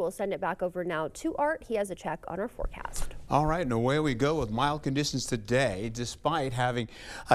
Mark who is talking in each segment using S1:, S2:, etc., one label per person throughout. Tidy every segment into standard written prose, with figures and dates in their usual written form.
S1: We'll send it back over now to Art. He has a check on our forecast.
S2: All right, and away we go with mild conditions today. Despite having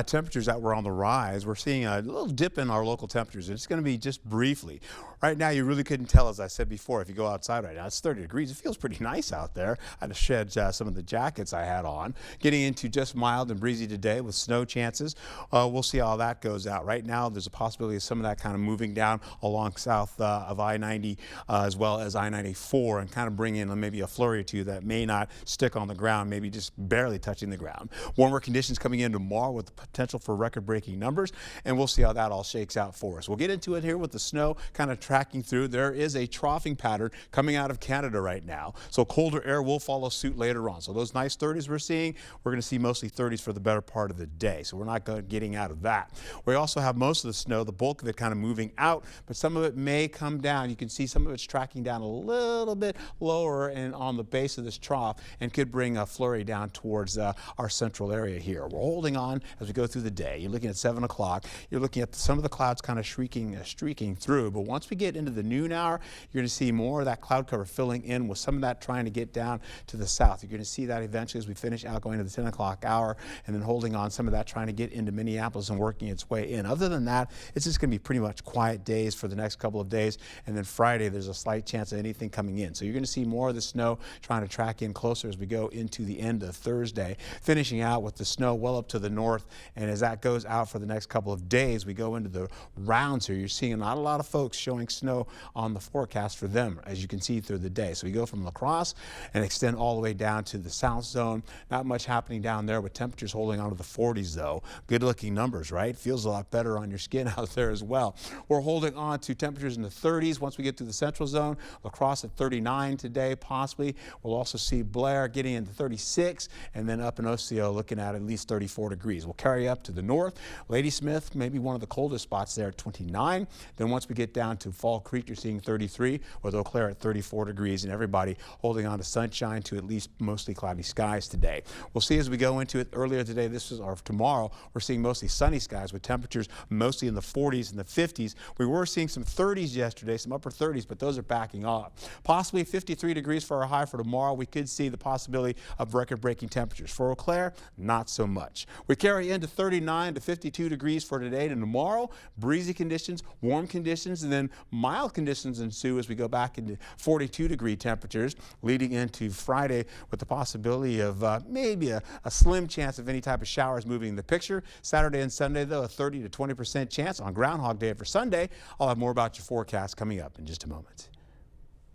S2: temperatures that were on the rise, we're seeing a little dip in our local temperatures. It's going to be just briefly. Right now, you really couldn't tell, as I said before, if you go outside right now, it's 30 degrees. It feels pretty nice out there. I had to shed some of the jackets I had on. Getting into just mild and breezy today with snow chances. We'll see how that goes out. Right now, there's a possibility of some of that kind of moving down along south of I-90 as well as I-94 and kind of bring in maybe a flurry or two that may not stick on the ground, maybe just barely touching the ground. Warmer conditions coming in tomorrow with the potential for record-breaking numbers, and we'll see how that all shakes out for us. We'll get into it here with the snow kind of tracking through. There is a troughing pattern coming out of Canada right now, so colder air will follow suit later on. So those nice 30s we're seeing, we're going to see mostly 30s for the better part of the day, so we're not getting out of that. We also have most of the snow, the bulk of it kind of moving out, but some of it may come down. You can see some of it's tracking down a little bit lower and on the base of this trough and could bring a flurry down towards our central area here. We're holding on as we go through the day. You're looking at 7 o'clock. You're looking at some of the clouds kind of streaking through, but once we get into the noon hour, you're going to see more of that cloud cover filling in with some of that trying to get down to the south. You're going to see that eventually as we finish out going to the 10 o'clock hour and then holding on some of that trying to get into Minneapolis and working its way in. Other than that, it's just going to be pretty much quiet days for the next couple of days, and then Friday there's a slight chance of anything coming in. So you're going to see more of the snow trying to track in closer as we go into the end of Thursday, finishing out with the snow well up to the north. And as that goes out for the next couple of days, we go into the rounds here. You're seeing not a lot of folks showing snow on the forecast for them, as you can see through the day. So we go from La Crosse and extend all the way down to the south zone. Not much happening down there with temperatures holding on to the 40s though. Good looking numbers, right? Feels a lot better on your skin out there as well. We're holding on to temperatures in the 30s once we get to the central zone. La Crosse at 39 today, possibly. We'll also see Blair getting into 36, and then up in Osseo looking at least 34 degrees. We'll carry up to the north. Ladysmith, maybe one of the coldest spots there at 29. Then once we get down to Fall Creek, you're seeing 33, with Eau Claire at 34 degrees, and everybody holding on to sunshine to at least mostly cloudy skies today. We'll see as we go into it earlier today, or tomorrow, we're seeing mostly sunny skies with temperatures mostly in the 40s and the 50s. We were seeing some 30s yesterday, some upper 30s, but those are backing off. Possibly 53 degrees for our high for tomorrow. We could see the possibility of record-breaking temperatures. For Eau Claire, not so much. We carry into 39 to 52 degrees for today and tomorrow. Breezy conditions, warm conditions, and then mild conditions ensue as we go back into 42-degree temperatures, leading into Friday with the possibility of maybe a slim chance of any type of showers moving in the picture. Saturday and Sunday, though, a 30 to 20% chance. On Groundhog Day for Sunday, I'll have more about your forecast coming up in just a moment.